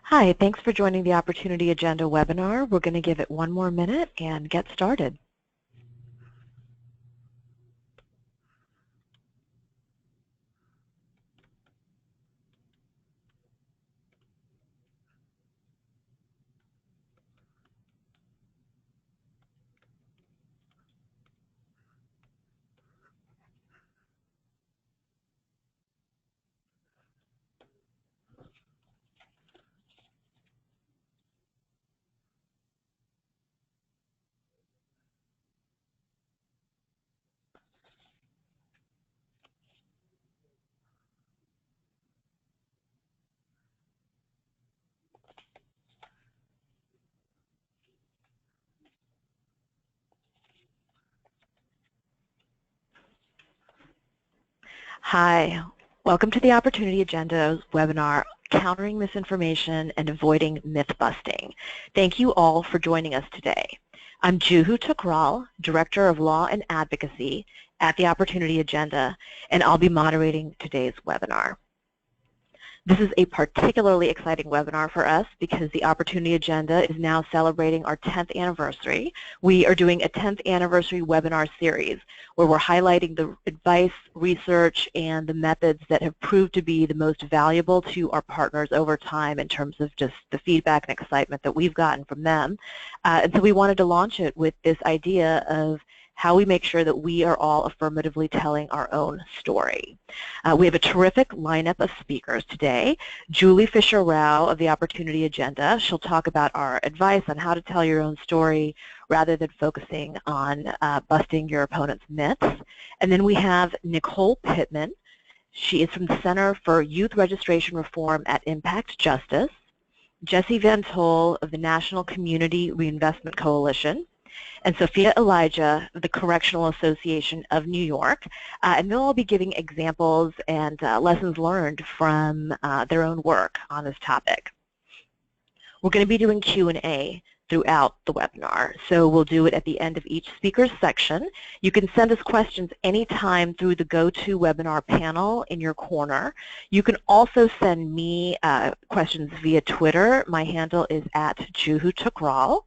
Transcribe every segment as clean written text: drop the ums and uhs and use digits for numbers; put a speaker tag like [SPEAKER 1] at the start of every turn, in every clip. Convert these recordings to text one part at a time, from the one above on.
[SPEAKER 1] Hi, thanks for joining the Opportunity Agenda webinar. We're going to give it one more minute and get started. Hi, welcome to the Opportunity Agenda webinar, Countering Misinformation and Avoiding Myth-Busting. Thank you all for joining us today. I'm Juhu Tukral, Director of Law and Advocacy at the Opportunity Agenda, and I'll be moderating today's webinar. This is a particularly exciting webinar for us because the Opportunity Agenda is now celebrating our 10th anniversary. We are doing a 10th anniversary webinar series where we're highlighting the advice, research, and the methods that have proved to be the most valuable to our partners over time in terms of just the feedback and excitement that we've gotten from them. And so we wanted to launch it with this idea of how we make sure that we are all affirmatively telling our own story. We have a terrific lineup of speakers today. Julie Fisher-Rao of the Opportunity Agenda. She'll talk about our advice on how to tell your own story rather than focusing on busting your opponent's myths. And then we have Nicole Pittman. She is from the Center for Youth Registration Reform at Impact Justice. Jesse Van Tol of the National Community Reinvestment Coalition, and Sophia Elijah of the Correctional Association of New York. And they'll all be giving examples and lessons learned from their own work on this topic. We're going to be doing Q&A throughout the webinar, so we'll do it at the end of each speaker's section. You can send us questions anytime through the GoToWebinar panel in your corner. You can also send me questions via Twitter. My handle is @JuhuTukral.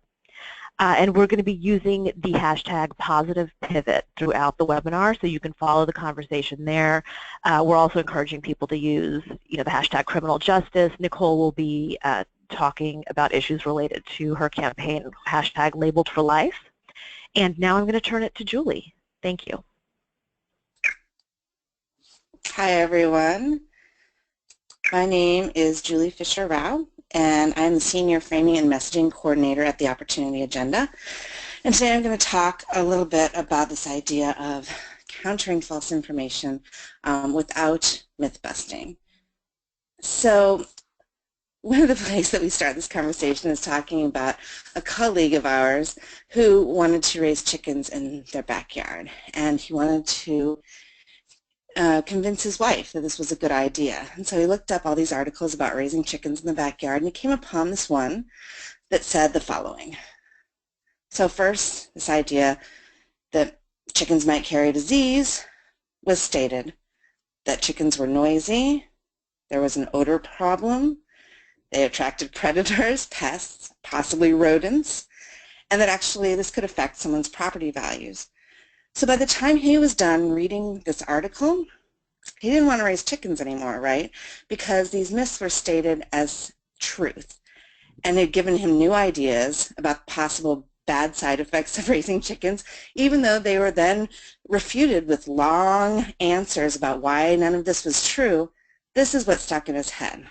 [SPEAKER 1] And we're going to be using the hashtag #PositivePivot throughout the webinar, so you can follow the conversation there. We're also encouraging people to use, the hashtag criminal justice. Nicole will be talking about issues related to her campaign, hashtag labeled for life. And now I'm going to turn it to Julie. Thank you.
[SPEAKER 2] Hi, everyone. My name is Julie Fisher-Rao, and I'm the Senior Framing and Messaging Coordinator at the Opportunity Agenda. And today I'm going to talk a little bit about this idea of countering false information without myth-busting. So one of the places that we start this conversation is talking about a colleague of ours who wanted to raise chickens in their backyard, and he wanted to convince his wife that this was a good idea. And so he looked up all these articles about raising chickens in the backyard, and he came upon this one that said the following. So first, this idea that chickens might carry disease was stated, that chickens were noisy, there was an odor problem, they attracted predators, pests, possibly rodents, and that actually this could affect someone's property values. So by the time he was done reading this article, he didn't want to raise chickens anymore, right? Because these myths were stated as truth, and they'd given him new ideas about possible bad side effects of raising chickens, even though they were then refuted with long answers about why none of this was true. This is what stuck in his head.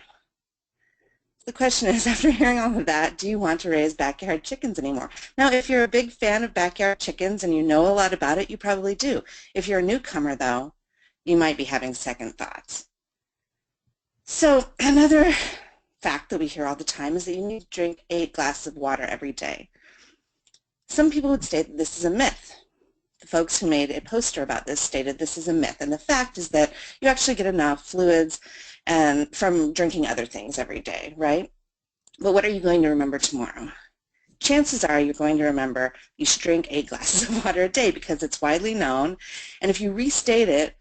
[SPEAKER 2] The question is, after hearing all of that, do you want to raise backyard chickens anymore? Now, if you're a big fan of backyard chickens and you know a lot about it, you probably do. If you're a newcomer, though, you might be having second thoughts. So another fact that we hear all the time is that you need to drink 8 glasses of water every day. Some people would state that this is a myth. The folks who made a poster about this stated this is a myth, and the fact is that you actually get enough fluids and from drinking other things every day, right? But what are you going to remember tomorrow? Chances are you're going to remember you should drink 8 glasses of water a day because it's widely known, and if you restate it,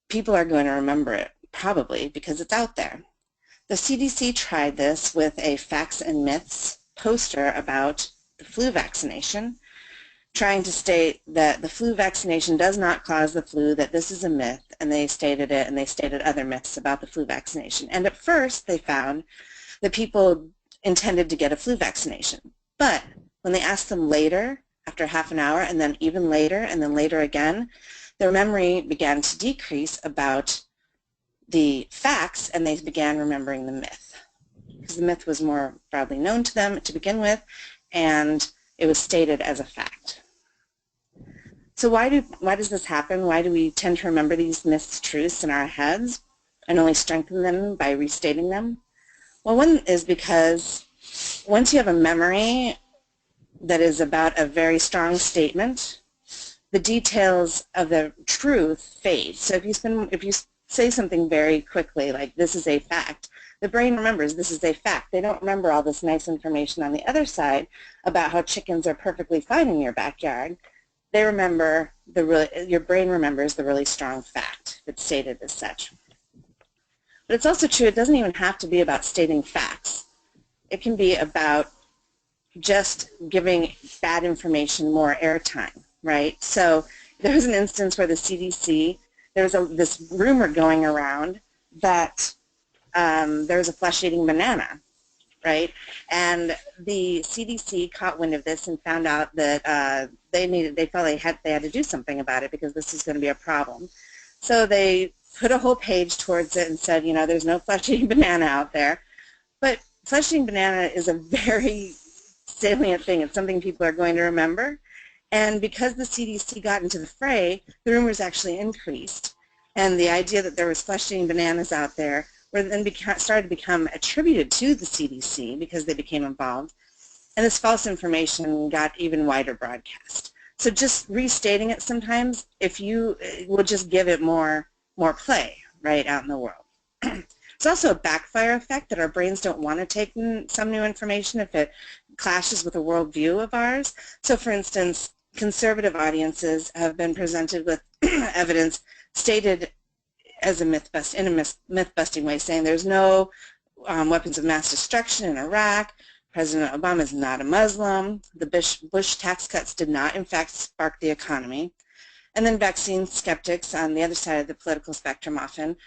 [SPEAKER 2] people are going to remember it, probably, because it's out there. The CDC tried this with a facts and myths poster about the flu vaccination, trying to state that the flu vaccination does not cause the flu, that this is a myth, and they stated it, and they stated other myths about the flu vaccination. And at first, they found that people intended to get a flu vaccination. But when they asked them later, after half an hour, and then even later, and then later again, their memory began to decrease about the facts, and they began remembering the myth. Because the myth was more broadly known to them to begin with, and it was stated as a fact. So why does this happen? Why do we tend to remember these myths, truths in our heads and only strengthen them by restating them? Well, one is because once you have a memory that is about a very strong statement, the details of the truth fade. So if you say something very quickly, like this is a fact, the brain remembers this is a fact. They don't remember all this nice information on the other side about how chickens are perfectly fine in your backyard. They remember your brain remembers the really strong fact that's stated as such. But it's also true, it doesn't even have to be about stating facts. It can be about just giving bad information more airtime, right? So there was an instance where the CDC, there was this rumor going around that there was a flesh-eating banana, right? And the CDC caught wind of this and found out that they felt they had to do something about it because this is going to be a problem. So they put a whole page towards it and said, you know, there's no flesh-eating banana out there. But flesh-eating banana is a very salient thing. It's something people are going to remember. And because the CDC got into the fray, the rumors actually increased. And the idea that there was flesh-eating bananas out there were then started to become attributed to the CDC because they became involved. And this false information got even wider broadcast. So just restating it sometimes, if you will just give it more play right out in the world. It's also a backfire effect that our brains don't want to take in some new information if it clashes with a worldview of ours. So for instance, conservative audiences have been presented with evidence stated as a myth-busting way, saying there's no weapons of mass destruction in Iraq, President Obama is not a Muslim, the Bush tax cuts did not in fact spark the economy, and then vaccine skeptics on the other side of the political spectrum often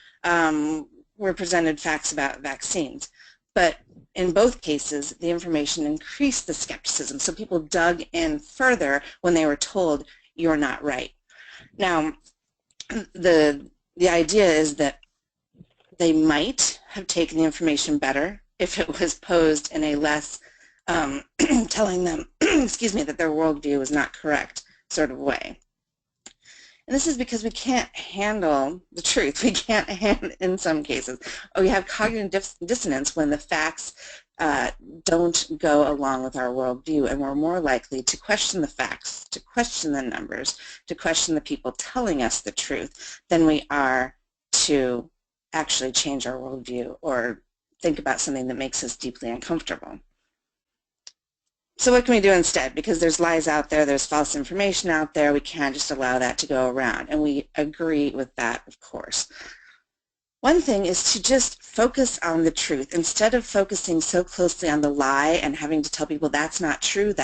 [SPEAKER 2] were presented facts about vaccines. But in both cases, the information increased the skepticism, so people dug in further when they were told, you're not right. Now, the idea is that they might have taken the information better if it was posed in a less telling them, excuse me, that their worldview was not correct sort of way. And this is because we can't handle the truth. We can't handle, in some cases, or we have cognitive dissonance when the facts don't go along with our worldview, and we're more likely to question the facts, to question the numbers, to question the people telling us the truth than we are to actually change our worldview or think about something that makes us deeply uncomfortable. So what can we do instead? Because there's lies out there, there's false information out there, we can't just allow that to go around. And we agree with that, of course. One thing is to just focus on the truth. Instead of focusing so closely on the lie and having to tell people that's not true,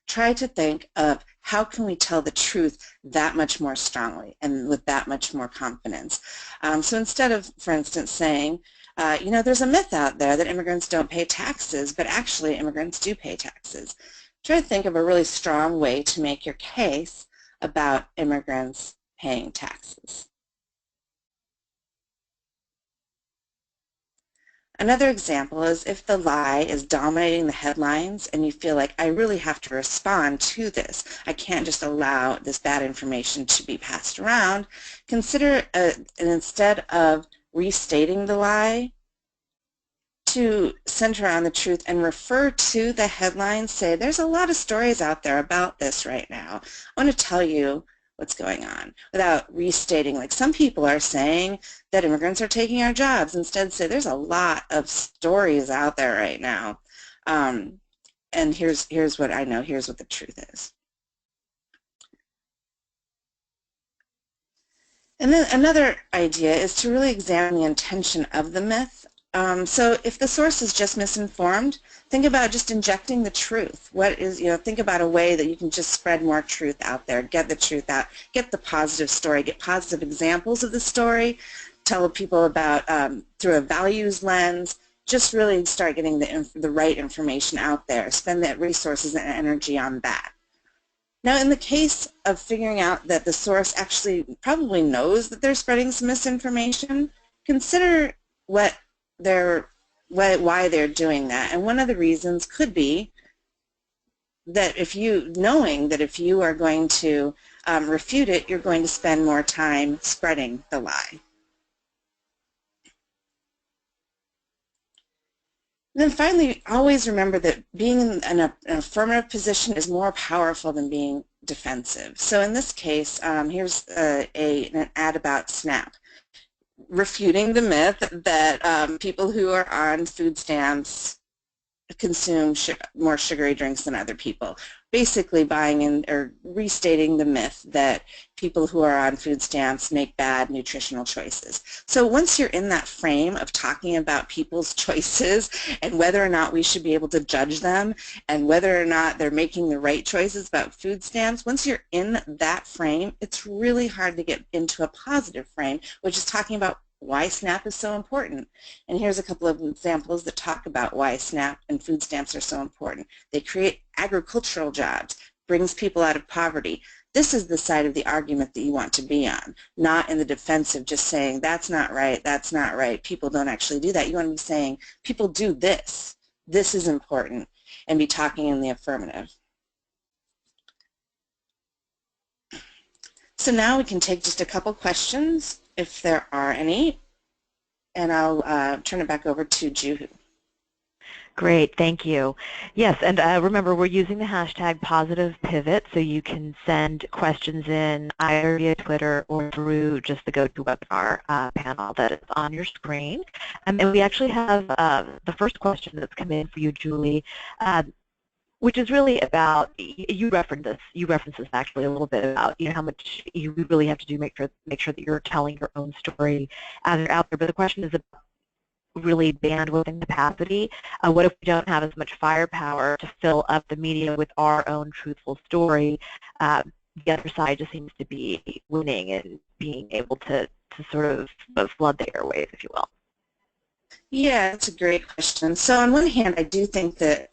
[SPEAKER 2] try to think of how can we tell the truth that much more strongly and with that much more confidence. So instead of, for instance, saying, you know, there's a myth out there that immigrants don't pay taxes, but actually immigrants do pay taxes. Try to think of a really strong way to make your case about immigrants paying taxes. Another example is if the lie is dominating the headlines and you feel like, I really have to respond to this. I can't just allow this bad information to be passed around. Consider, and instead of restating the lie, to center on the truth and refer to the headlines, say, there's a lot of stories out there about this right now. I want to tell you what's going on without restating. Like some people are saying that immigrants are taking our jobs. Instead say, there's a lot of stories out there right now. And here's what I know, here's what the truth is. And then another idea is to really examine the intention of the myth. So if the source is just misinformed, think about just injecting the truth. Think about a way that you can just spread more truth out there, get the truth out, get the positive story, get positive examples of the story, tell people about through a values lens, just really start getting the right information out there. Spend the resources and energy on that. Now, in the case of figuring out that the source actually probably knows that they're spreading some misinformation, consider why they're doing that. And one of the reasons could be that knowing that if you are going to refute it, you're going to spend more time spreading the lie. And then finally, always remember that being in an affirmative position is more powerful than being defensive. So in this case, here's an ad about SNAP, refuting the myth that people who are on food stamps consume more sugary drinks than other people. Basically buying in or restating the myth that people who are on food stamps make bad nutritional choices. So once you're in that frame of talking about people's choices and whether or not we should be able to judge them and whether or not they're making the right choices about food stamps, once you're in that frame, it's really hard to get into a positive frame, which is talking about why SNAP is so important. And here's a couple of examples that talk about why SNAP and food stamps are so important. They create agricultural jobs, brings people out of poverty. This is the side of the argument that you want to be on, not in the defensive, just saying that's not right, people don't actually do that. You want to be saying people do this is important, and be talking in the affirmative. So now we can take just a couple questions, if there are any, and I'll turn it back over to Juhu.
[SPEAKER 1] Great, thank you. Yes, and remember, we're using the hashtag #PositivePivot, so you can send questions in either via Twitter or through just the GoToWebinar panel that is on your screen. And we actually have the first question that's come in for you, Julie, which is really about, you referenced this actually a little bit about, how much you really have to do make sure that you're telling your own story as you're out there. But the question is about really bandwidth and capacity. What if we don't have as much firepower to fill up the media with our own truthful story? The other side just seems to be winning and being able to sort of flood the airwaves, if you will.
[SPEAKER 2] Yeah, that's a great question. So on one hand, I do think that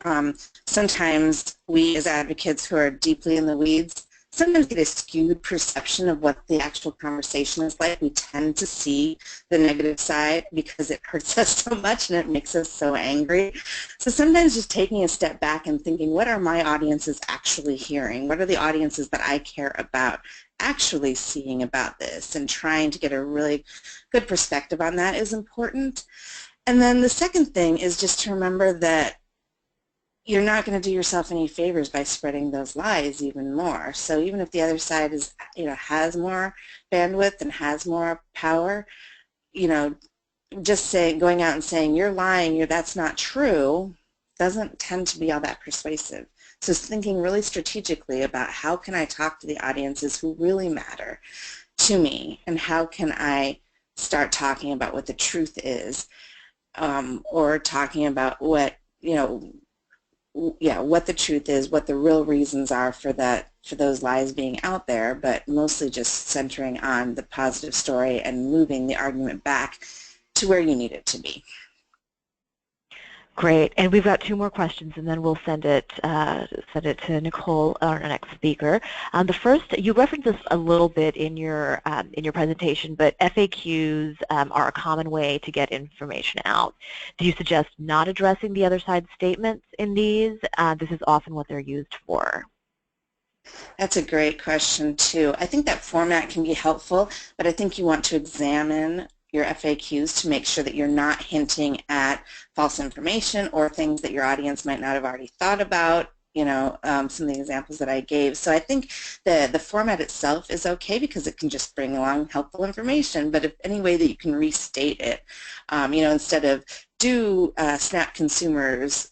[SPEAKER 2] sometimes we as advocates who are deeply in the weeds sometimes get a skewed perception of what the actual conversation is like. We tend to see the negative side because it hurts us so much and it makes us so angry. So sometimes just taking a step back and thinking, what are my audiences actually hearing? What are the audiences that I care about actually seeing about this? And trying to get a really good perspective on that is important. And then the second thing is just to remember that you're not going to do yourself any favors by spreading those lies even more. So even if the other side is, has more bandwidth and has more power, just going out and saying you're lying, that's not true, doesn't tend to be all that persuasive. So thinking really strategically about how can I talk to the audiences who really matter to me, and how can I start talking about what the truth is, or talking about what what the truth is, what the real reasons are for those lies being out there, but mostly just centering on the positive story and moving the argument back to where you need it to be.
[SPEAKER 1] Great, and we've got two more questions, and then we'll send it to Nicole, our next speaker. The first, you referenced this a little bit in your presentation, but FAQs are a common way to get information out. Do you suggest not addressing the other side's statements in these? This is often what they're used for.
[SPEAKER 2] That's a great question too. I think that format can be helpful, but I think you want to examine your FAQs to make sure that you're not hinting at false information or things that your audience might not have already thought about, some of the examples that I gave. So I think the format itself is okay because it can just bring along helpful information, but if any way that you can restate it, instead of do SNAP consumers,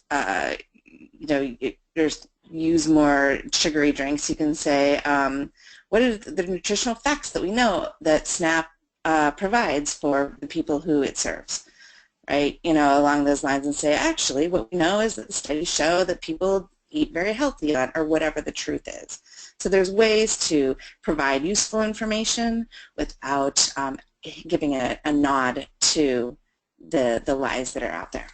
[SPEAKER 2] use more sugary drinks, you can say, what are the nutritional facts that we know that SNAP provides for the people who it serves? right? You know, along those lines, and say, actually, what we know is that the studies show that people eat very healthy, or whatever the truth is. So there's ways to provide useful information without giving a nod to the lies that are out there.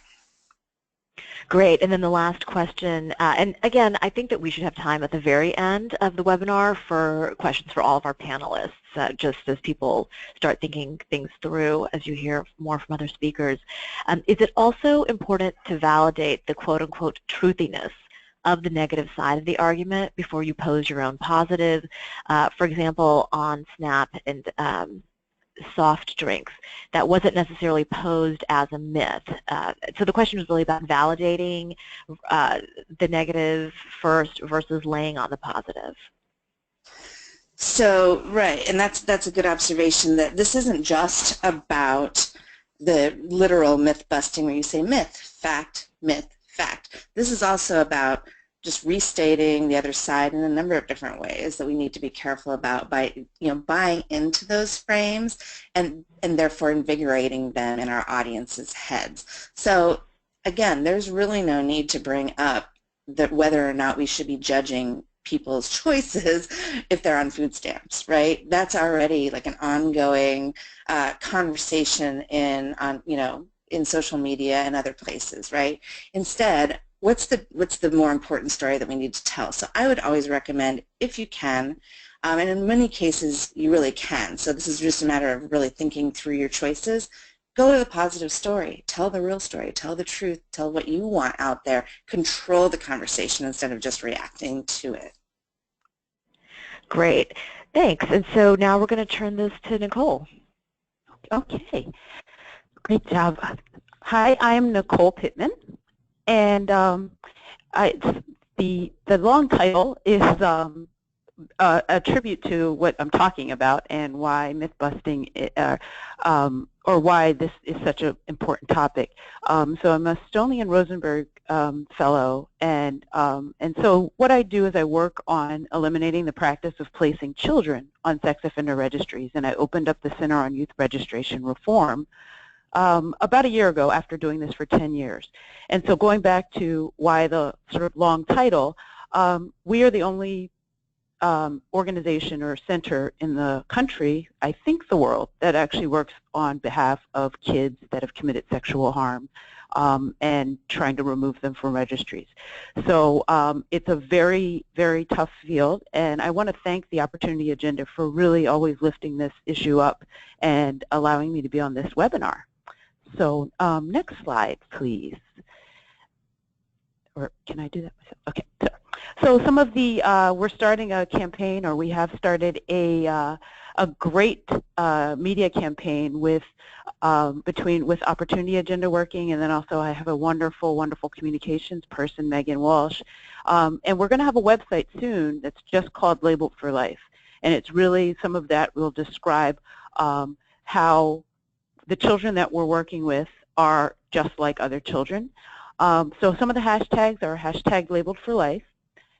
[SPEAKER 1] Great. And then the last question, and again, I think that we should have time at the very end of the webinar for questions for all of our panelists, just as people start thinking things through as you hear more from other speakers. Is it also important to validate the quote-unquote truthiness of the negative side of the argument before you pose your own positive? For example, on SNAP and soft drinks, that wasn't necessarily posed as a myth. So the question was really about validating the negative first versus laying on the positive.
[SPEAKER 2] So, right, and that's a good observation, that this isn't just about the literal myth busting where you say myth, fact, myth, fact. This is also about just restating the other side in a number of different ways that we need to be careful about by, you know, buying into those frames and therefore invigorating them in our audience's heads. So again, there's really no need to bring up that whether or not we should be judging people's choices if they're on food stamps, right? That's already like an ongoing conversation in social media and other places, right? Instead, what's the more important story that we need to tell? So I would always recommend, if you can, and in many cases you really can, so this is just a matter of really thinking through your choices, go to the positive story, tell the real story, tell the truth, tell what you want out there, control the conversation instead of just reacting to it.
[SPEAKER 1] Great, thanks. And so now we're going to turn this to Nicole.
[SPEAKER 3] Okay, great job. Hi, I'm Nicole Pittman. And the long title is a tribute to what I'm talking about and why myth busting, or why this is such an important topic. So I'm a Stoney and Rosenberg fellow, and so what I do is I work on eliminating the practice of placing children on sex offender registries, and I opened up the Center on Youth Registration Reform about a year ago after doing this for 10 years. And so going back to why the sort of long title, we are the only organization or center in the country, I think the world, that actually works on behalf of kids that have committed sexual harm and trying to remove them from registries. So it's a very, very tough field, and I want to thank the Opportunity Agenda for really always lifting this issue up and allowing me to be on this webinar. So next slide, please. Or can I do that myself? Okay. So some of the, we're starting a campaign, or we have started a great media campaign with Opportunity Agenda working, and then also I have a wonderful, wonderful communications person, Megan Walsh. And we're going to have a website soon that's just called Labeled for Life. And it's really, some of that will describe how the children that we're working with are just like other children. So some of the hashtags are hashtag Labeled for Life,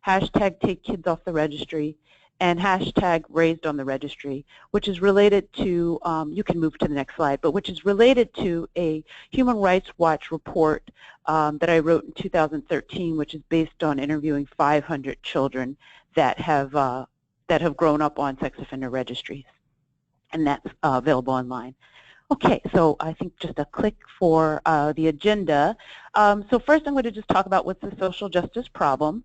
[SPEAKER 3] hashtag Take Kids Off the Registry, and hashtag Raised on the Registry, which is related to, you can move to the next slide, but which is related to a Human Rights Watch report that I wrote in 2013, which is based on interviewing 500 children that have grown up on sex offender registries, and that's available online. Okay, so I think just a click for the agenda. So first I'm going to just talk about what's the social justice problem.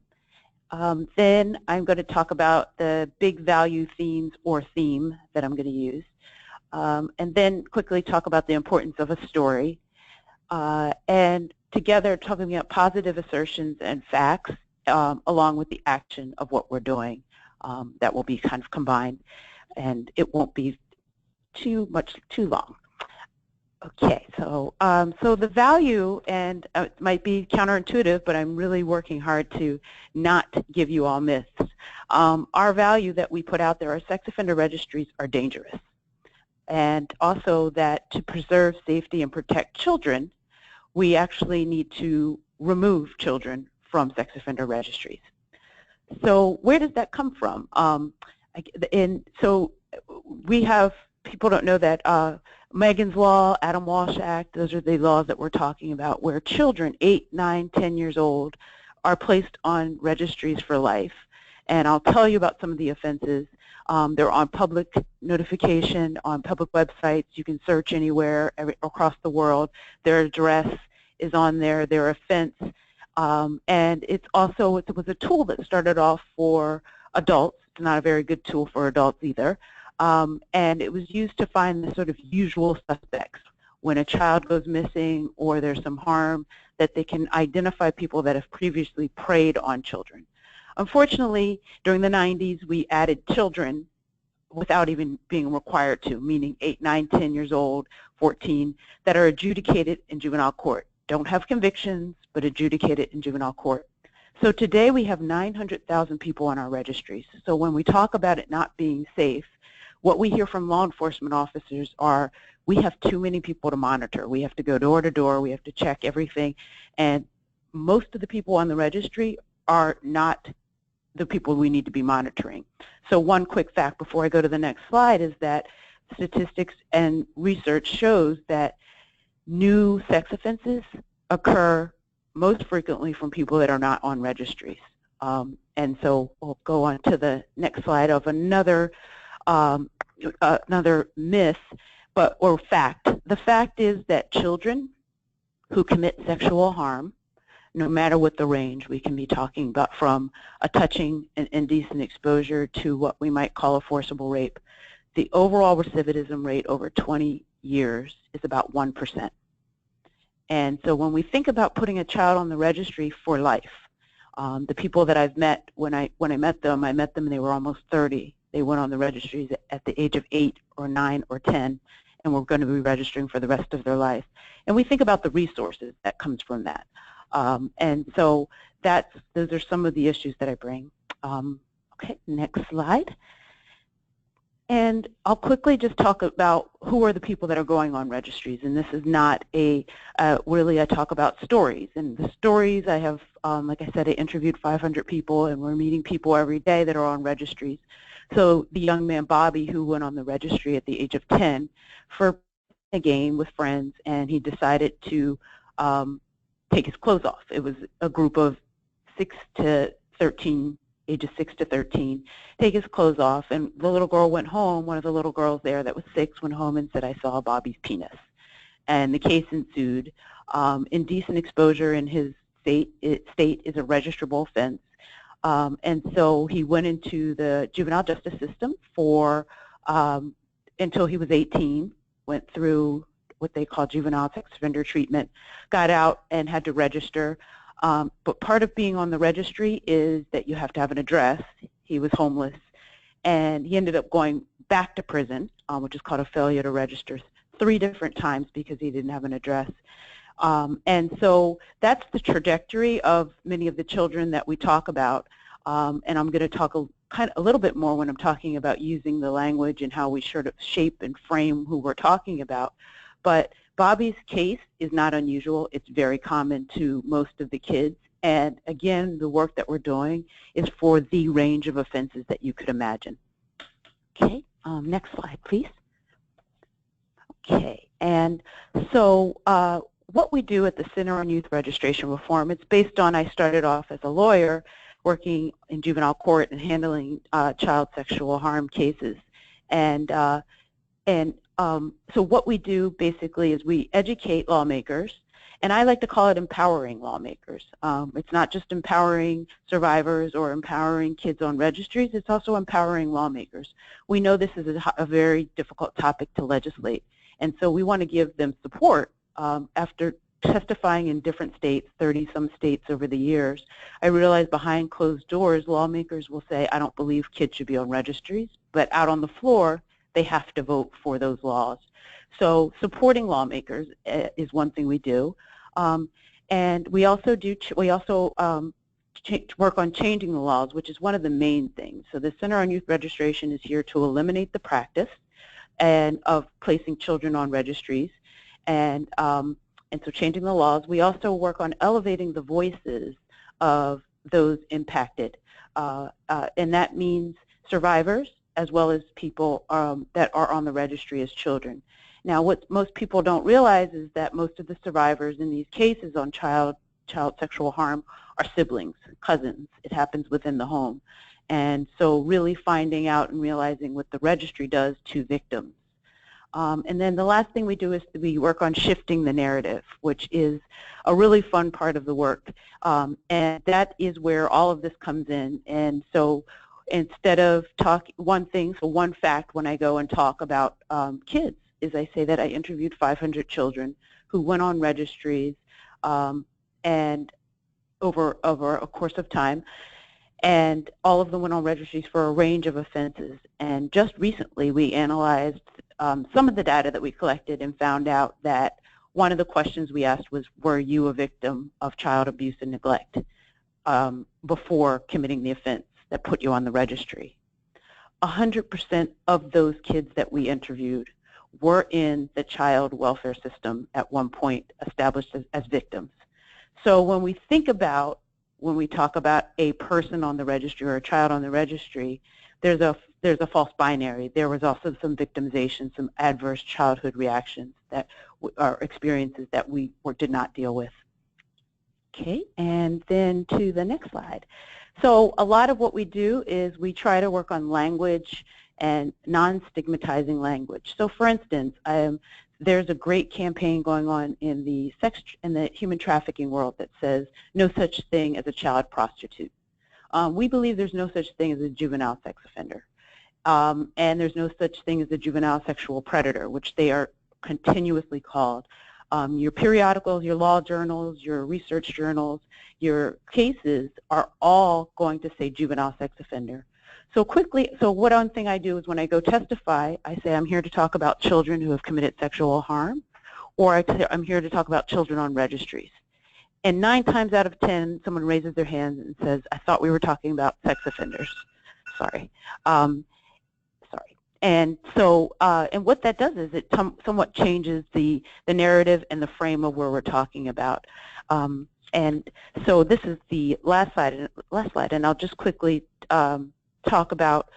[SPEAKER 3] Then I'm going to talk about the big value themes or theme that I'm going to use. And then quickly talk about the importance of a story. And together talking about positive assertions and facts along with the action of what we're doing. That will be kind of combined, and it won't be too long. Okay, so so the value, and it might be counterintuitive, but I'm really working hard to not give you all myths. Our value that we put out there, our sex offender registries are dangerous, and also that to preserve safety and protect children, we actually need to remove children from sex offender registries. So where does that come from? So we have people don't know that Megan's Law, Adam Walsh Act, those are the laws that we're talking about, where children 8, 9, 10 years old are placed on registries for life. And I'll tell you about some of the offenses. They're on public notification, on public websites. You can search anywhere across the world. Their address is on there, their offense. And it was a tool that started off for adults. It's not a very good tool for adults either. And it was used to find the sort of usual suspects. When a child goes missing or there's some harm, that they can identify people that have previously preyed on children. Unfortunately, during the 90s, we added children without even being required to, meaning 8, 9, 10 years old, 14, that are adjudicated in juvenile court. Don't have convictions, but adjudicated in juvenile court. So today we have 900,000 people on our registries. So when we talk about it not being safe, what we hear from law enforcement officers are, we have too many people to monitor. We have to go door to door. We have to check everything. And most of the people on the registry are not the people we need to be monitoring. So one quick fact before I go to the next slide is that statistics and research shows that new sex offenses occur most frequently from people that are not on registries. And so we'll go on to the next slide of another myth or fact. The fact is that children who commit sexual harm, no matter what the range, we can be talking about from a touching and indecent exposure to what we might call a forcible rape, the overall recidivism rate over 20 years is about 1%. And so when we think about putting a child on the registry for life, the people that I've met, when I met them and they were almost 30. They went on the registries at the age of 8 or 9 or 10, and we're going to be registering for the rest of their life. And we think about the resources that comes from that. And so those are some of the issues that I bring. Okay, next slide. And I'll quickly just talk about who are the people that are going on registries. And this is not really I talk about stories. And the stories I have, like I said, I interviewed 500 people, and we're meeting people every day that are on registries. So the young man, Bobby, who went on the registry at the age of 10 for a game with friends, and he decided to take his clothes off. It was a group of 6 to 13, ages 6 to 13, take his clothes off, and the little girl went home. One of the little girls there that was 6 went home and said, "I saw Bobby's penis." And the case ensued. Indecent exposure in his state is a registrable offense. And so he went into the juvenile justice system for until he was 18, went through what they call juvenile sex offender treatment, got out and had to register. But part of being on the registry is that you have to have an address. He was homeless, and he ended up going back to prison, which is called a failure to register, 3 different times because he didn't have an address. And so that's the trajectory of many of the children that we talk about. And I'm going to talk a little bit more when I'm talking about using the language and how we sort of shape and frame who we're talking about. But Bobby's case is not unusual. It's very common to most of the kids. And again, the work that we're doing is for the range of offenses that you could imagine. Okay, next slide, please. Okay, and so what we do at the Center on Youth Registration Reform, it's based on, I started off as a lawyer working in juvenile court and handling child sexual harm cases. And so what we do basically is we educate lawmakers, and I like to call it empowering lawmakers. It's not just empowering survivors or empowering kids on registries, it's also empowering lawmakers. We know this is a very difficult topic to legislate, and so we want to give them support. After testifying in different states, 30-some states over the years, I realized behind closed doors, lawmakers will say, "I don't believe kids should be on registries," but out on the floor, they have to vote for those laws. So supporting lawmakers is one thing we do, and we also work on changing the laws, which is one of the main things. So the Center on Youth Registration is here to eliminate the practice of placing children on registries, and so changing the laws. We also work on elevating the voices of those impacted, and that means survivors, as well as people that are on the registry as children. Now, what most people don't realize is that most of the survivors in these cases on child sexual harm are siblings, cousins. It happens within the home. And so really finding out and realizing what the registry does to victims. And then the last thing we do is we work on shifting the narrative, which is a really fun part of the work. And that is where all of this comes in. And so instead of one fact when I go and talk about kids is I say that I interviewed 500 children who went on registries and over a course of time. And all of them went on registries for a range of offenses. And just recently we analyzed some of the data that we collected and found out that one of the questions we asked was, were you a victim of child abuse and neglect before committing the offense that put you on the registry? 100% of those kids that we interviewed were in the child welfare system at one point established as victims. So when we talk about a person on the registry or a child on the registry, there's a false binary. There was also some victimization, some adverse childhood reactions that are experiences that we did not deal with. Okay, and then to the next slide. So a lot of what we do is we try to work on language and non-stigmatizing language. So for instance, there's a great campaign going on in the human trafficking world that says no such thing as a child prostitute. We believe there's no such thing as a juvenile sex offender. And there's no such thing as a juvenile sexual predator, which they are continuously called. Your periodicals, your law journals, your research journals, your cases are all going to say juvenile sex offender. So one thing I do is when I go testify, I say I'm here to talk about children who have committed sexual harm, or I'm here to talk about children on registries. And 9 times out of 10, someone raises their hand and says, I thought we were talking about sex offenders. Sorry. And so, and what that does is it somewhat changes the narrative and the frame of where we're talking about. And so this is the last slide, and I'll just quickly talk about,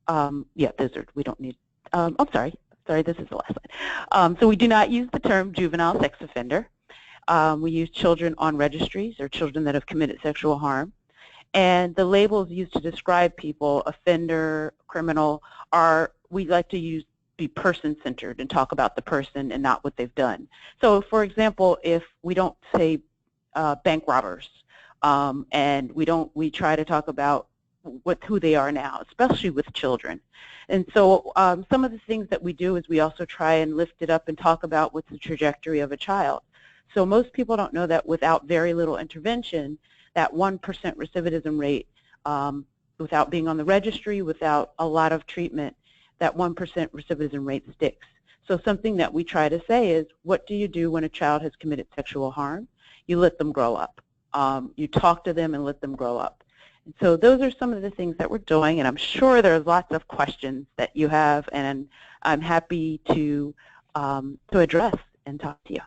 [SPEAKER 3] we don't need, I'm sorry, this is the last slide. So we do not use the term juvenile sex offender. We use children on registries or children that have committed sexual harm. And the labels used to describe people, offender, criminal, we like to be person-centered and talk about the person and not what they've done. So for example, if we don't say bank robbers, and we try to talk about who they are now, especially with children. And so some of the things that we do is we also try and lift it up and talk about what's the trajectory of a child. So most people don't know that without very little intervention, that 1% recidivism rate, without being on the registry, without a lot of treatment, that 1% recidivism rate sticks. So something that we try to say is, what do you do when a child has committed sexual harm? You let them grow up. You talk to them and let them grow up. And so those are some of the things that we're doing, and I'm sure there's lots of questions that you have, and I'm happy to address and talk to you.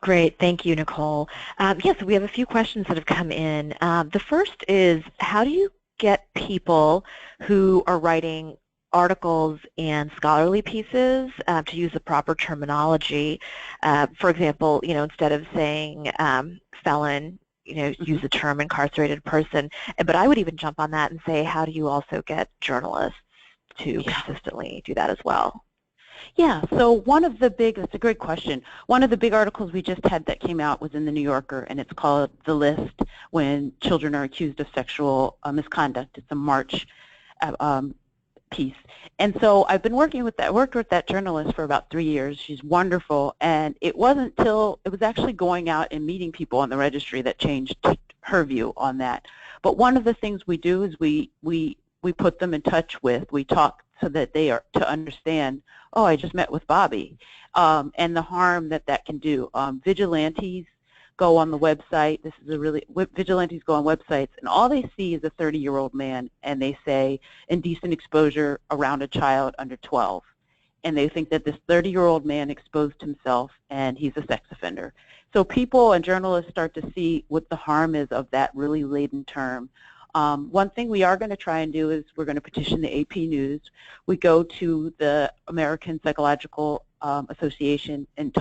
[SPEAKER 1] Great, thank you, Nicole. Yes, we have a few questions that have come in. The first is, how do you get people who are writing articles and scholarly pieces to use the proper terminology? For example, instead of saying felon, use the term incarcerated person. But I would even jump on that and say, how do you also get journalists to consistently do that as well?
[SPEAKER 3] Yeah, so that's a great question. One of the big articles we just had that came out was in the New Yorker, and it's called The List, When Children Are Accused of Sexual Misconduct. It's a March piece. And so I've been working with that journalist for about 3 years. She's wonderful, and it wasn't till it was actually going out and meeting people on the registry that changed her view on that. But one of the things we do is we put them in touch with, we talk so that they are to understand, oh, I just met with Bobby, and the harm that can do. Vigilantes go on the website. Vigilantes go on websites, and all they see is a 30-year-old man, and they say indecent exposure around a child under 12. And they think that this 30-year-old man exposed himself, and he's a sex offender. So people and journalists start to see what the harm is of that really laden term. One thing we are going to try and do is we're going to petition the AP News. We go to the American Psychological Association and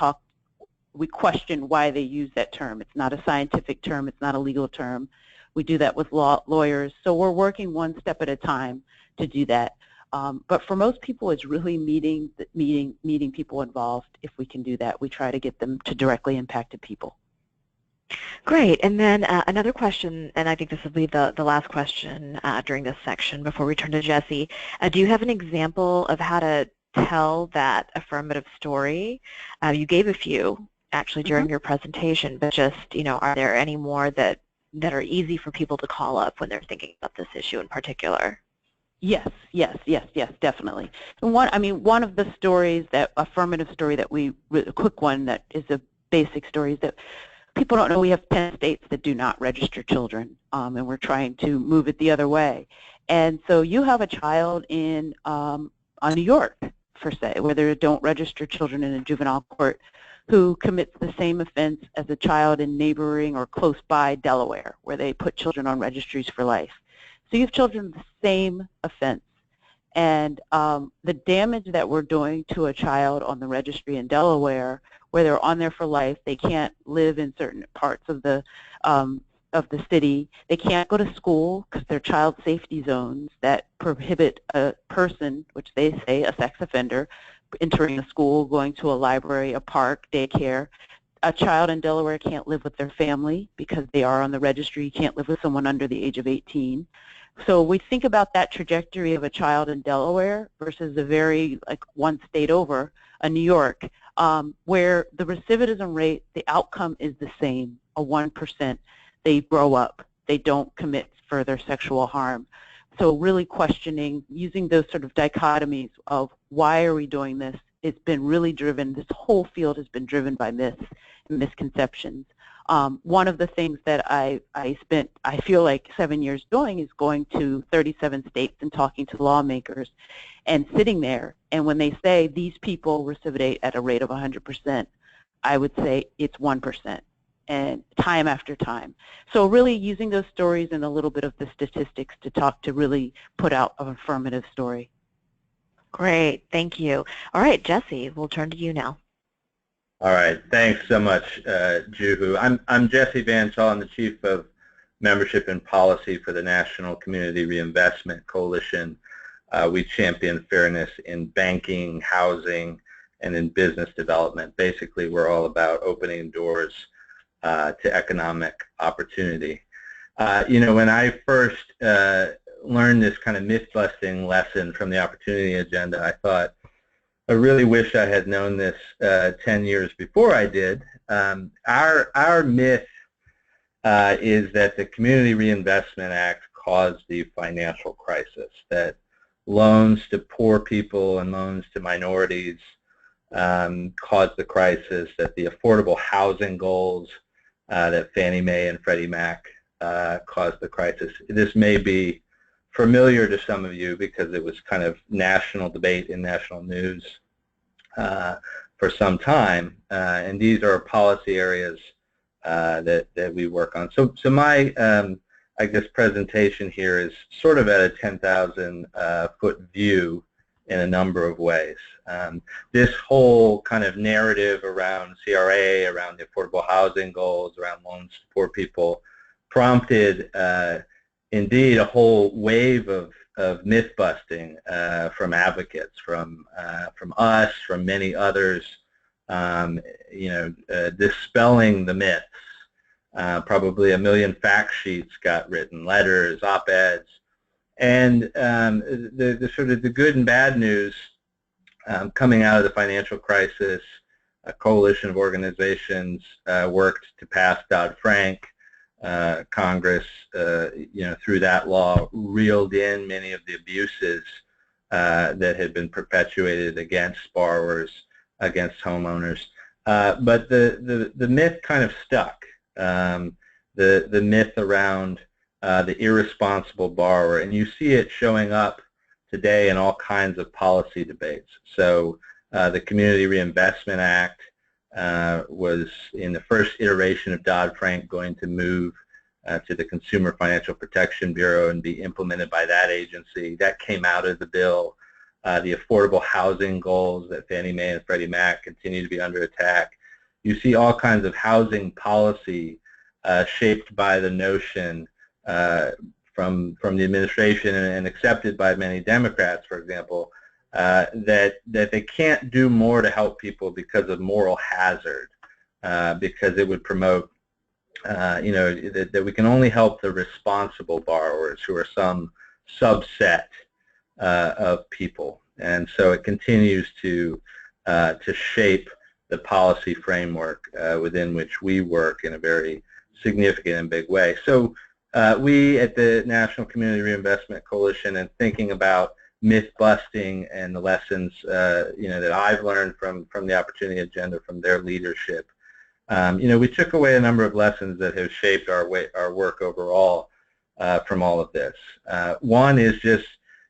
[SPEAKER 3] we question why they use that term. It's not a scientific term. It's not a legal term. We do that with lawyers. So we're working one step at a time to do that. But for most people, it's really meeting people involved. If we can do that, we try to get them to directly impacted people.
[SPEAKER 1] Great. And then another question, and I think this will be the last question during this section before we turn to Jesse. Do you have an example of how to tell that affirmative story? You gave a few actually during your presentation, but just, are there any more that are easy for people to call up when they're thinking about this issue in particular?
[SPEAKER 3] Yes, definitely. And one of the stories, that affirmative story a quick one that is a basic story, is that people don't know we have 10 states that do not register children, and we're trying to move it the other way. And so you have a child in New York, per se, where they don't register children in a juvenile court, who commits the same offense as a child in neighboring or close by Delaware, where they put children on registries for life. So you have children with the same offense. And the damage that we're doing to a child on the registry in Delaware, where they're on there for life, they can't live in certain parts of the city, they can't go to school because they're child safety zones that prohibit a person, which they say a sex offender, entering a school, going to a library, a park, daycare. A child in Delaware can't live with their family because they are on the registry. You can't live with someone under the age of 18. So we think about that trajectory of a child in Delaware versus a very, one state over, New York, where the recidivism rate, the outcome is the same, a 1%. They grow up. They don't commit further sexual harm. So really questioning, using those sort of dichotomies of why are we doing this, it's been really driven, this whole field has been driven by myths and misconceptions. One of the things that I spent, I feel like 7 years doing, is going to 37 states and talking to lawmakers and sitting there, and when they say these people recidivate at a rate of 100%, I would say it's 1%. And time after time. So really using those stories and a little bit of the statistics to really put out an affirmative story.
[SPEAKER 1] Great, thank you. All right, Jesse, we'll turn to you now.
[SPEAKER 4] All right, thanks so much, Juhu. I'm Jesse Van Shaw. I'm the Chief of Membership and Policy for the National Community Reinvestment Coalition. We champion fairness in banking, housing, and in business development. Basically, we're all about opening doors to economic opportunity. When I first learned this kind of myth-busting lesson from the Opportunity Agenda, I thought, I really wish I had known this 10 years before I did. Our myth is that the Community Reinvestment Act caused the financial crisis, that loans to poor people and loans to minorities caused the crisis, that the affordable housing goals that Fannie Mae and Freddie Mac caused the crisis. This may be familiar to some of you because it was kind of national debate in national news for some time, and these are policy areas that we work on. So my, I guess, presentation here is sort of at a 10,000 foot view in a number of ways. This whole kind of narrative around CRA, around the affordable housing goals, around loans to poor people, prompted indeed a whole wave of myth-busting from advocates, from us, from many others, dispelling the myths. Probably 1 million fact sheets got written, letters, op-eds. And the sort of the good and bad news coming out of the financial crisis, a coalition of organizations worked to pass Dodd-Frank. Congress, through that law, reeled in many of the abuses that had been perpetuated against borrowers, against homeowners. But the myth kind of stuck. The myth around the irresponsible borrower, and you see it showing up today in all kinds of policy debates. So the Community Reinvestment Act was, in the first iteration of Dodd-Frank, going to move to the Consumer Financial Protection Bureau and be implemented by that agency. That came out of the bill. The affordable housing goals that Fannie Mae and Freddie Mac continue to be under attack. You see all kinds of housing policy shaped by the notion from the administration and accepted by many Democrats, for example, that they can't do more to help people because of moral hazard, because it would promote, that we can only help the responsible borrowers who are some subset of people. And so it continues to shape the policy framework within which we work in a very significant and big way. So we at the National Community Reinvestment Coalition, and thinking about myth busting and the lessons that I've learned from the Opportunity Agenda, from their leadership, we took away a number of lessons that have shaped our work overall from all of this. One is just,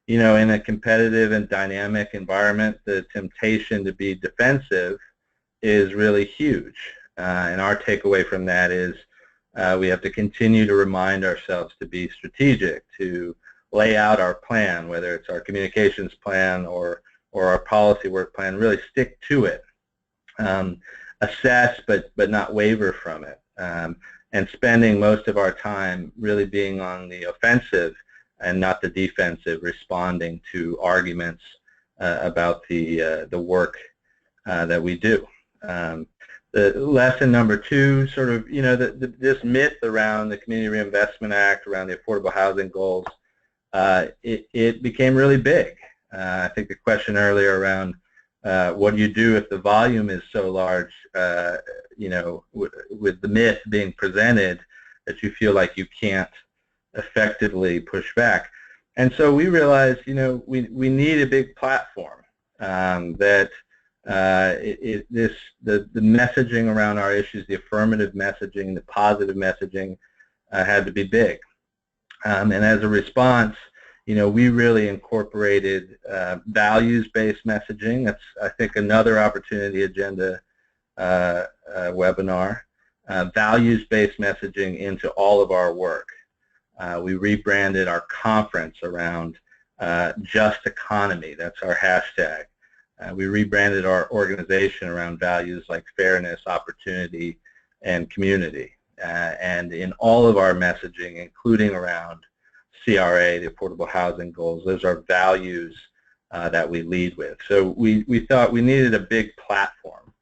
[SPEAKER 4] in a competitive and dynamic environment, the temptation to be defensive is really huge. And our takeaway from that is we have to continue to remind ourselves to be strategic, to lay out our plan, whether it's our communications plan or our policy work plan, really stick to it. Assess but not waver from it. And spending most of our time really being on the offensive and not the defensive, responding to arguments about the work that we do. The lesson number two, sort of, this myth around the Community Reinvestment Act, around the affordable housing goals, it became really big. I think the question earlier around what do you do if the volume is so large, with the myth being presented that you feel like you can't effectively push back. And so we realized, we need a big platform that the messaging around our issues, the affirmative messaging, the positive messaging, had to be big. And as a response, we really incorporated values-based messaging. That's, I think, another Opportunity Agenda webinar. Values-based messaging into all of our work. We rebranded our conference around Just Economy. That's our hashtag. We rebranded our organization around values like fairness, opportunity, and community. And in all of our messaging, including around CRA, the affordable housing goals, those are values that we lead with. So we thought we needed a big platform,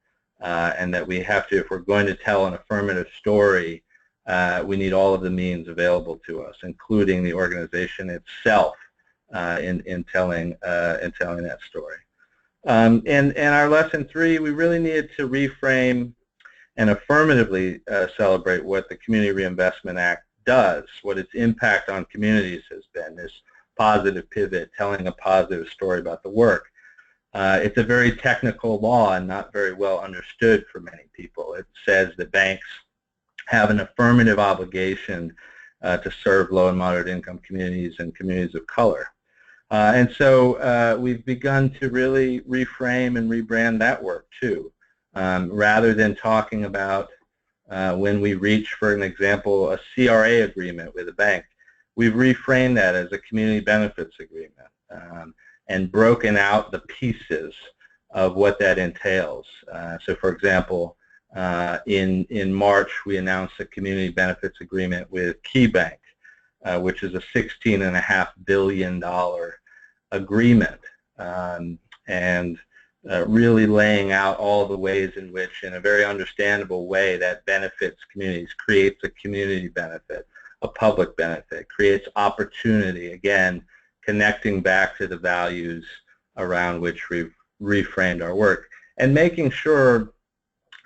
[SPEAKER 4] and that we have to, if we're going to tell an affirmative story, we need all of the means available to us, including the organization itself, in telling that story. And our lesson three, we really needed to reframe and affirmatively celebrate what the Community Reinvestment Act does, what its impact on communities has been, this positive pivot, telling a positive story about the work. It's a very technical law and not very well understood for many people. It says that banks have an affirmative obligation to serve low and moderate income communities and communities of color. And so we've begun to really reframe and rebrand that work too. Rather than talking about when we reach, for an example, a CRA agreement with a bank, we've reframed that as a community benefits agreement and broken out the pieces of what that entails. So for example, in March we announced a community benefits agreement with KeyBank, which is a $16.5 billion agreement, and really laying out all the ways in which, in a very understandable way, that benefits communities, creates a community benefit, a public benefit, creates opportunity, again, connecting back to the values around which we've reframed our work, and making sure,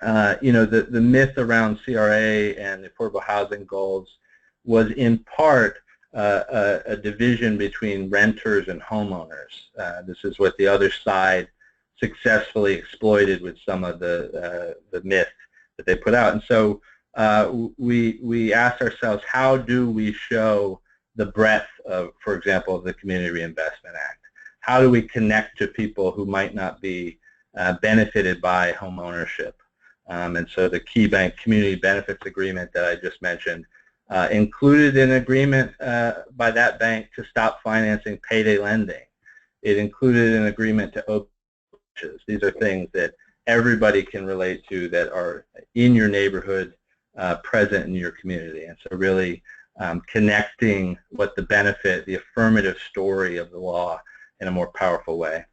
[SPEAKER 4] the myth around CRA and the affordable housing goals was in part a division between renters and homeowners. This is what the other side successfully exploited with some of the myth that they put out. And so we asked ourselves, how do we show the breadth of, for example, the Community Reinvestment Act? How do we connect to people who might not be benefited by home ownership? And so the KeyBank Community Benefits Agreement that I just mentioned included an agreement by that bank to stop financing payday lending. It included an agreement to open branches. These are things that everybody can relate to that are in your neighborhood, present in your community. And so really connecting what the benefit, the affirmative story of the law in a more powerful way.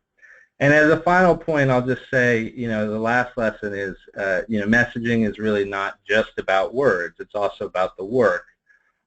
[SPEAKER 4] And as a final point, I'll just say, the last lesson is, messaging is really not just about words. It's also about the work.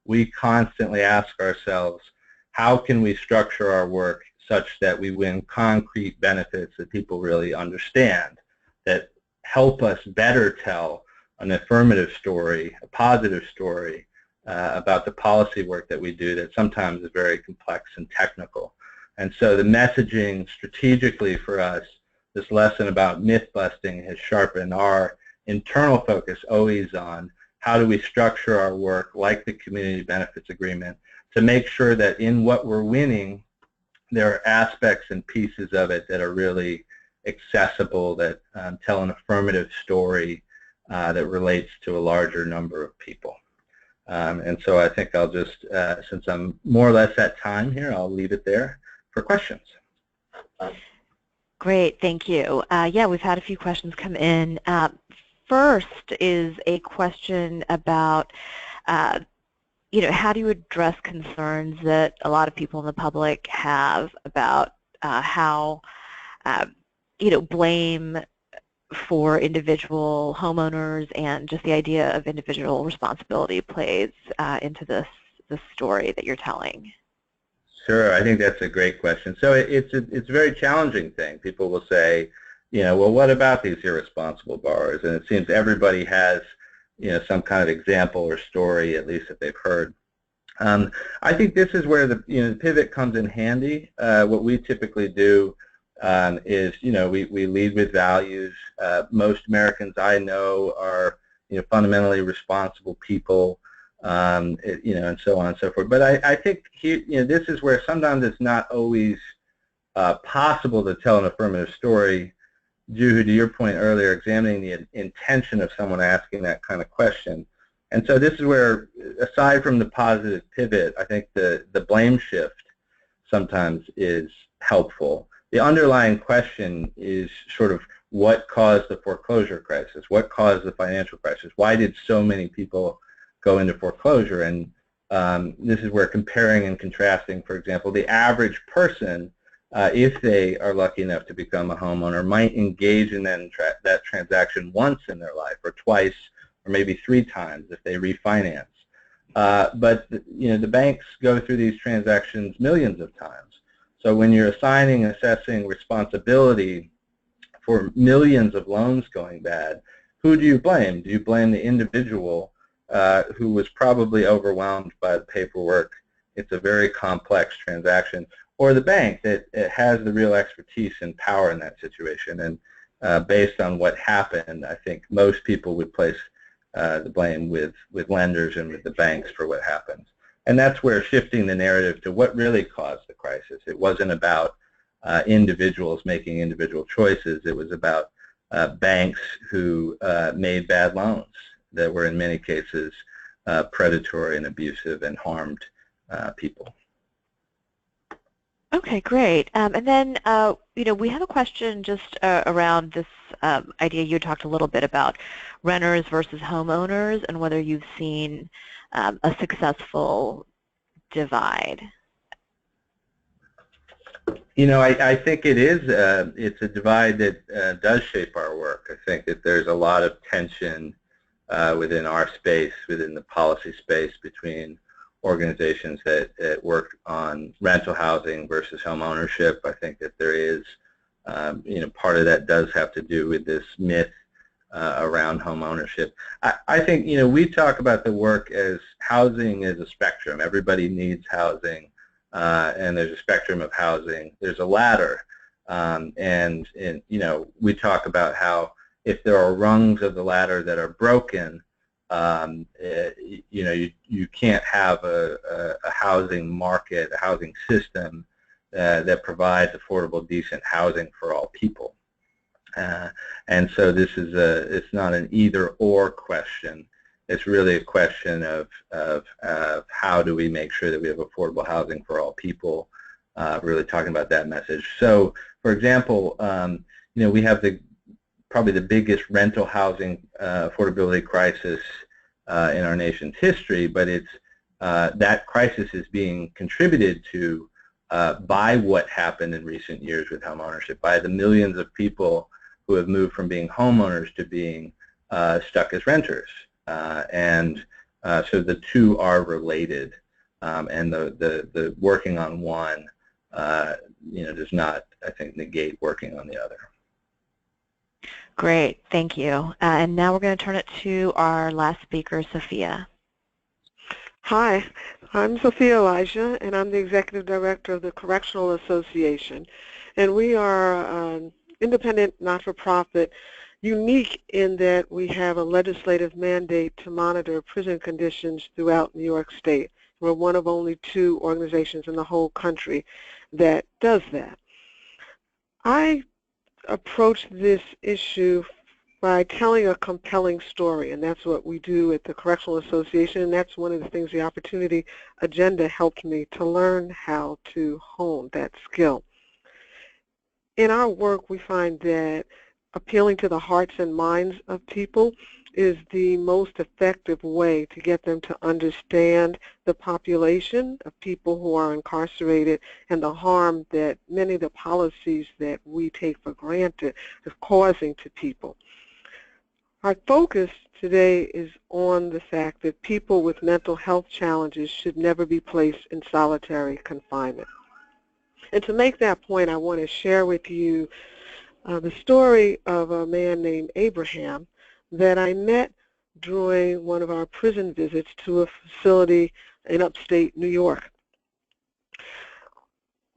[SPEAKER 4] We constantly ask ourselves, how can we structure our work such that we win concrete benefits that people really understand, that help us better tell an affirmative story, a positive story about the policy work that we do that sometimes is very complex and technical. And so the messaging strategically for us, this lesson about myth busting has sharpened our internal focus always on how do we structure our work like the community benefits agreement to make sure that in what we're winning, there are aspects and pieces of it that are really accessible, that tell an affirmative story that relates to a larger number of people. And so I think I'll just, since I'm more or less at time here, I'll leave it there for questions.
[SPEAKER 1] Great, thank you. Yeah, we've had a few questions come in. First is a question about, how do you address concerns that a lot of people in the public have about how, blame for individual homeowners and just the idea of individual responsibility plays into this story that you're telling?
[SPEAKER 4] Sure, I think that's a great question. So it's a very challenging thing. People will say, well, what about these irresponsible borrowers? And it seems everybody has, some kind of example or story, at least that they've heard. I think this is where the pivot comes in handy. What we typically do is, we lead with values. Most Americans I know are, fundamentally responsible people. And so on and so forth. But I think this is where sometimes it's not always possible to tell an affirmative story. Juhu, to your point earlier, examining the intention of someone asking that kind of question. And so this is where, aside from the positive pivot, I think the blame shift sometimes is helpful. The underlying question is sort of what caused the foreclosure crisis? What caused the financial crisis? Why did so many people go into foreclosure? And this is where comparing and contrasting, for example, the average person, if they are lucky enough to become a homeowner, might engage in that transaction once in their life, or twice, or maybe 3 times if they refinance. But the banks go through these transactions millions of times. So when you're assigning and assessing responsibility for millions of loans going bad, who do you blame? Do you blame the individual who was probably overwhelmed by the paperwork? It's a very complex transaction. Or the bank that has the real expertise and power in that situation. And based on what happened, I think most people would place the blame with lenders and with the banks for what happened. And that's where shifting the narrative to what really caused the crisis. It wasn't about individuals making individual choices. It was about banks who made bad loans that were in many cases predatory and abusive and harmed people.
[SPEAKER 1] Okay, great. And then, we have a question just around this idea. You talked a little bit about renters versus homeowners and whether you've seen a successful divide.
[SPEAKER 4] I think it is. It's a divide that does shape our work. I think that there's a lot of tension within our space, within the policy space, between organizations that work on rental housing versus home ownership. I think that there is, part of that does have to do with this myth around home ownership. I think, we talk about the work as housing is a spectrum. Everybody needs housing, and there's a spectrum of housing. There's a ladder, and we talk about how if there are rungs of the ladder that are broken, you can't have a housing market, a housing system that provides affordable, decent housing for all people. And so this is it's not an either-or question. it's really a question of how do we make sure that we have affordable housing for all people, really talking about that message. So, for example, we have probably the biggest rental housing affordability crisis in our nation's history, but that crisis is being contributed to by what happened in recent years with home ownership, by the millions of people who have moved from being homeowners to being stuck as renters. So the two are related, and the working on one does not, I think, negate working on the other.
[SPEAKER 1] Great, thank you. And now we're going to turn it to our last speaker, Sophia.
[SPEAKER 5] Hi, I'm Sophia Elijah, and I'm the Executive Director of the Correctional Association. And we are an independent, not-for-profit, unique in that we have a legislative mandate to monitor prison conditions throughout New York State. We're one of only 2 organizations in the whole country that does that. I approach this issue by telling a compelling story, and that's what we do at the Correctional Association, and that's one of the things the Opportunity Agenda helped me to learn how to hone that skill. In our work, we find that appealing to the hearts and minds of people is the most effective way to get them to understand the population of people who are incarcerated and the harm that many of the policies that we take for granted is causing to people. Our focus today is on the fact that people with mental health challenges should never be placed in solitary confinement. And to make that point, I want to share with you the story of a man named Abraham that I met during one of our prison visits to a facility in upstate New York.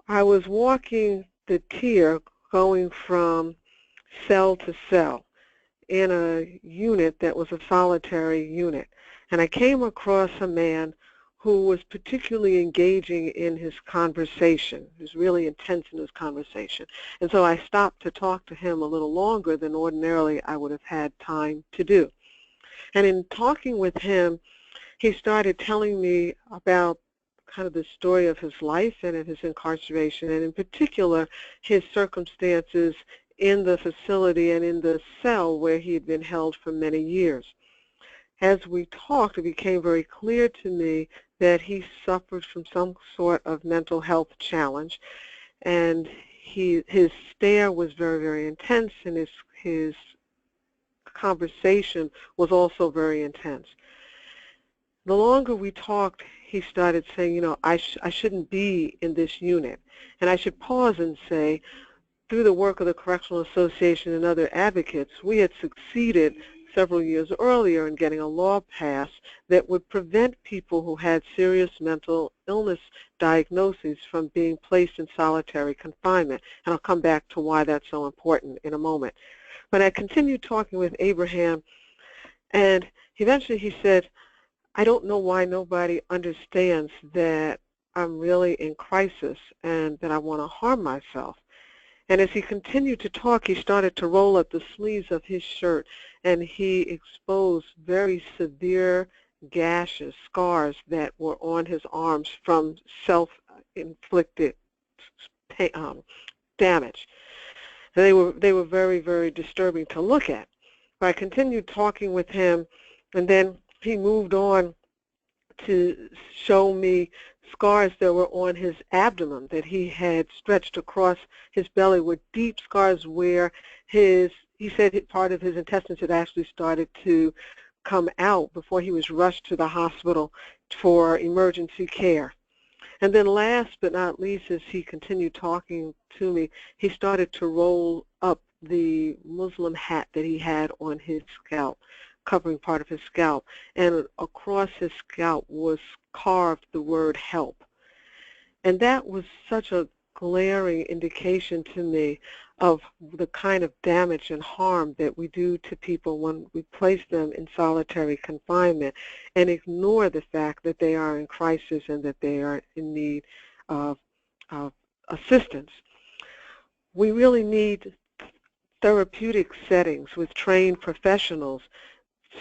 [SPEAKER 5] I was walking the tier going from cell to cell in a unit that was a solitary unit, and I came across a man who was particularly engaging in his conversation. He was really intense in his conversation. And so I stopped to talk to him a little longer than ordinarily I would have had time to do. And in talking with him, he started telling me about kind of the story of his life and of his incarceration, and in particular, his circumstances in the facility and in the cell where he had been held for many years. As we talked, it became very clear to me that he suffered from some sort of mental health challenge, and his stare was very, very intense, and his conversation was also very intense. The longer we talked, he started saying, I shouldn't be in this unit. And I should pause and say, through the work of the Correctional Association and other advocates, we had succeeded several years earlier in getting a law passed that would prevent people who had serious mental illness diagnoses from being placed in solitary confinement. And I'll come back to why that's so important in a moment. But I continued talking with Abraham, and eventually he said, I don't know why nobody understands that I'm really in crisis and that I want to harm myself. And as he continued to talk, he started to roll up the sleeves of his shirt, and he exposed very severe gashes, scars that were on his arms from self-inflicted damage. They were very, very disturbing to look at. But I continued talking with him, and then he moved on to show me scars that were on his abdomen that he had stretched across his belly, were deep scars where he said part of his intestines had actually started to come out before he was rushed to the hospital for emergency care. And then last but not least, as he continued talking to me, he started to roll up the Muslim hat that he had on his scalp, covering part of his scalp, and across his scalp was carved the word help. And that was such a glaring indication to me of the kind of damage and harm that we do to people when we place them in solitary confinement and ignore the fact that they are in crisis and that they are in need of assistance. We really need therapeutic settings with trained professionals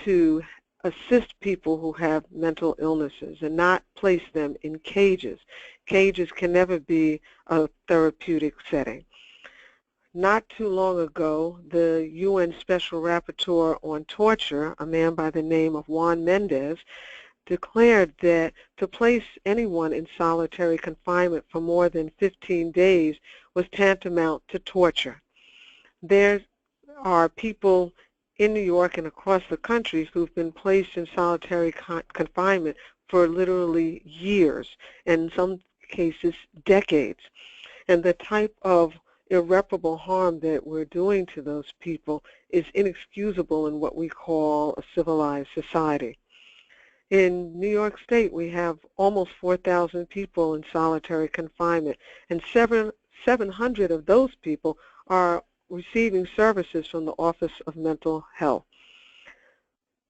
[SPEAKER 5] to assist people who have mental illnesses and not place them in cages. Cages can never be a therapeutic setting. Not too long ago, the UN Special Rapporteur on Torture, a man by the name of Juan Mendez, declared that to place anyone in solitary confinement for more than 15 days was tantamount to torture. There are people in New York and across the country who've been placed in solitary confinement for literally years, and in some cases decades. And the type of irreparable harm that we're doing to those people is inexcusable in what we call a civilized society. In New York State, we have almost 4,000 people in solitary confinement, and 700 of those people are receiving services from the Office of Mental Health.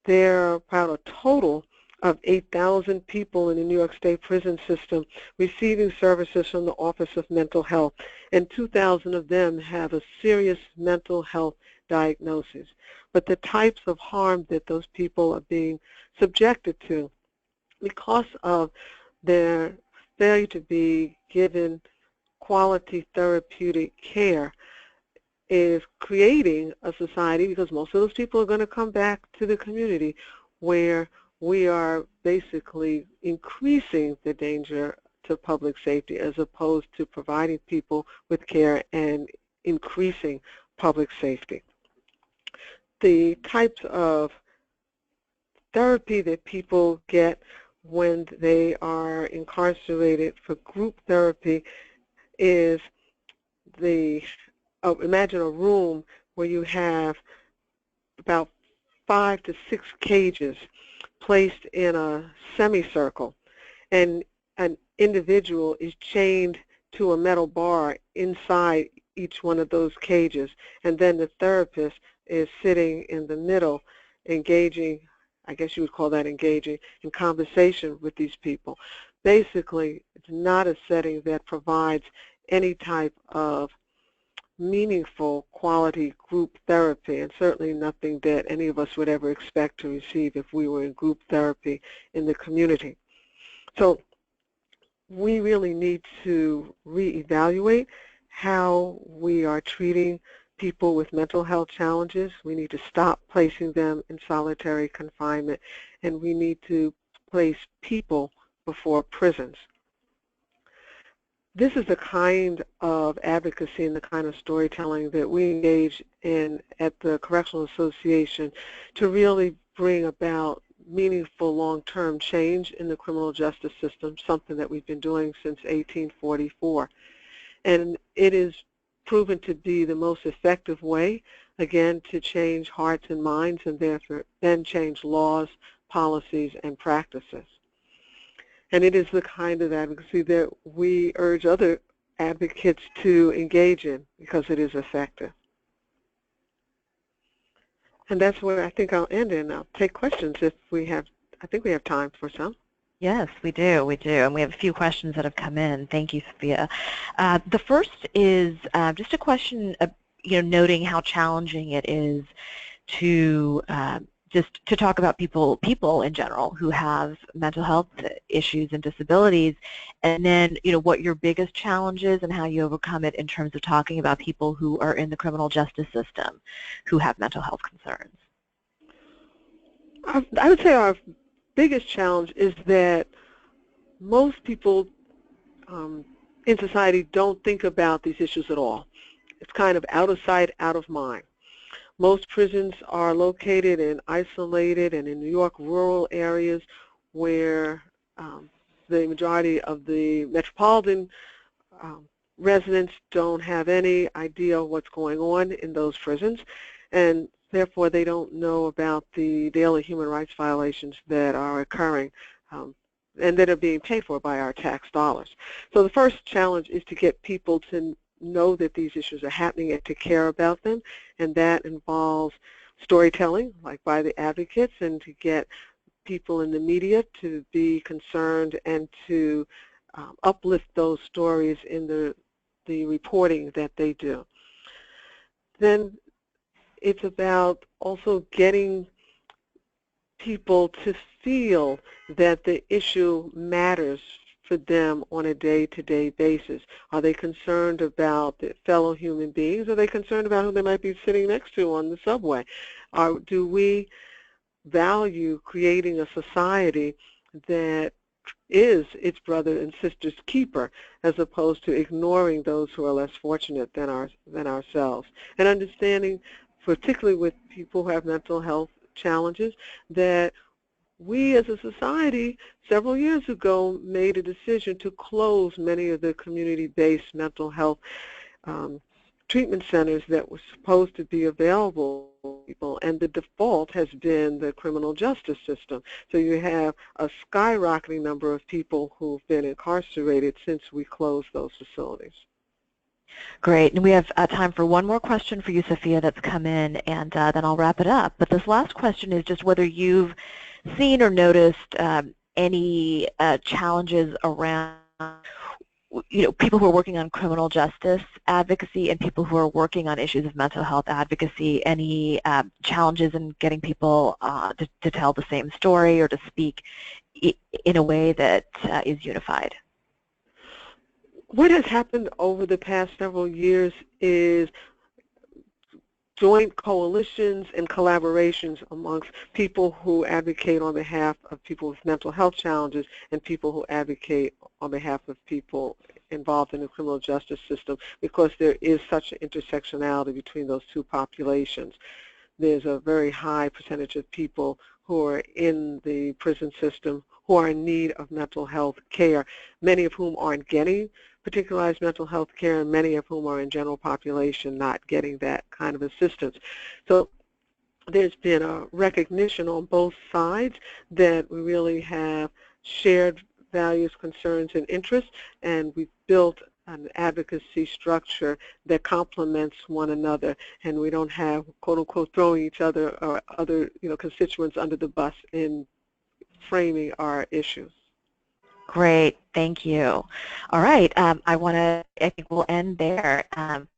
[SPEAKER 5] There are about a total of 8,000 people in the New York State prison system receiving services from the Office of Mental Health, and 2,000 of them have a serious mental health diagnosis. But the types of harm that those people are being subjected to because of their failure to be given quality therapeutic care is creating a society, because most of those people are going to come back to the community, where we are basically increasing the danger to public safety as opposed to providing people with care and increasing public safety. The types of therapy that people get when they are incarcerated for group therapy is imagine a room where you have about 5 to 6 cages placed in a semicircle, and an individual is chained to a metal bar inside each one of those cages, and then the therapist is sitting in the middle engaging, I guess you would call that engaging, in conversation with these people. Basically, it's not a setting that provides any type of meaningful quality group therapy, and certainly nothing that any of us would ever expect to receive if we were in group therapy in the community. So we really need to reevaluate how we are treating people with mental health challenges. We need to stop placing them in solitary confinement, and we need to place people before prisons. This is the kind of advocacy and the kind of storytelling that we engage in at the Correctional Association to really bring about meaningful long-term change in the criminal justice system, something that we've been doing since 1844. And it is proven to be the most effective way, again, to change hearts and minds, and therefore then change laws, policies, and practices. And it is the kind of advocacy that we urge other advocates to engage in because it is effective. And that's where I think I'll end, and I'll take questions if we have, I think we have time for some.
[SPEAKER 1] Yes, we do, and we have a few questions that have come in. Thank you, Sophia. The first is just a question, noting how challenging it is to just to talk about people in general who have mental health issues and disabilities, and then what your biggest challenge is and how you overcome it in terms of talking about people who are in the criminal justice system who have mental health concerns.
[SPEAKER 5] I would say our biggest challenge is that most people in society don't think about these issues at all. It's kind of out of sight, out of mind. Most prisons are located in isolated and in New York rural areas where the majority of the metropolitan residents don't have any idea what's going on in those prisons, and therefore they don't know about the daily human rights violations that are occurring and that are being paid for by our tax dollars. So the first challenge is to get people to know that these issues are happening and to care about them, and that involves storytelling, like by the advocates, and to get people in the media to be concerned and to uplift those stories in the reporting that they do. Then it's about also getting people to feel that the issue matters for them on a day-to-day basis? Are they concerned about their fellow human beings? Are they concerned about who they might be sitting next to on the subway? Or do we value creating a society that is its brother and sister's keeper, as opposed to ignoring those who are less fortunate than ourselves? And understanding, particularly with people who have mental health challenges, that we as a society several years ago made a decision to close many of the community-based mental health treatment centers that were supposed to be available to people, and the default has been the criminal justice system. So you have a skyrocketing number of people who've been incarcerated since we closed those facilities.
[SPEAKER 1] Great. And we have time for one more question for you, Sophia, that's come in, and then I'll wrap it up. But this last question is just whether you've seen or noticed any challenges around people who are working on criminal justice advocacy and people who are working on issues of mental health advocacy, any challenges in getting people to tell the same story or to speak in a way that is unified?
[SPEAKER 5] What has happened over the past several years is joint coalitions and collaborations amongst people who advocate on behalf of people with mental health challenges and people who advocate on behalf of people involved in the criminal justice system, because there is such an intersectionality between those two populations. There's a very high percentage of people who are in the prison system who are in need of mental health care, many of whom aren't getting particularized mental health care, and many of whom are in general population not getting that kind of assistance. So there's been a recognition on both sides that we really have shared values, concerns, and interests, and we've built an advocacy structure that complements one another, and we don't have, quote unquote, throwing each other or other constituents under the bus in framing our issues.
[SPEAKER 1] Great, thank you. All right, I think we'll end there.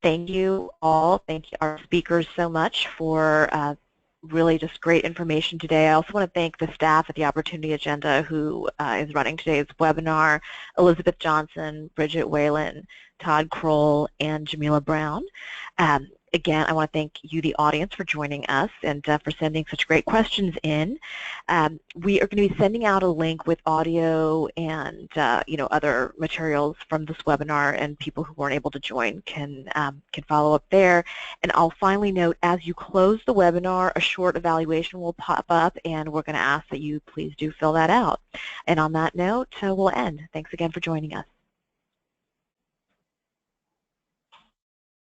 [SPEAKER 1] Thank you all, thank you our speakers so much for really just great information today. I also want to thank the staff at the Opportunity Agenda who is running today's webinar, Elizabeth Johnson, Bridget Whalen, Todd Kroll, and Jamila Brown. Again, I want to thank you, the audience, for joining us and for sending such great questions in. We are going to be sending out a link with audio and other materials from this webinar, and people who weren't able to join can follow up there. And I'll finally note, as you close the webinar, a short evaluation will pop up, and we're going to ask that you please do fill that out. And on that note, we'll end. Thanks again for joining us.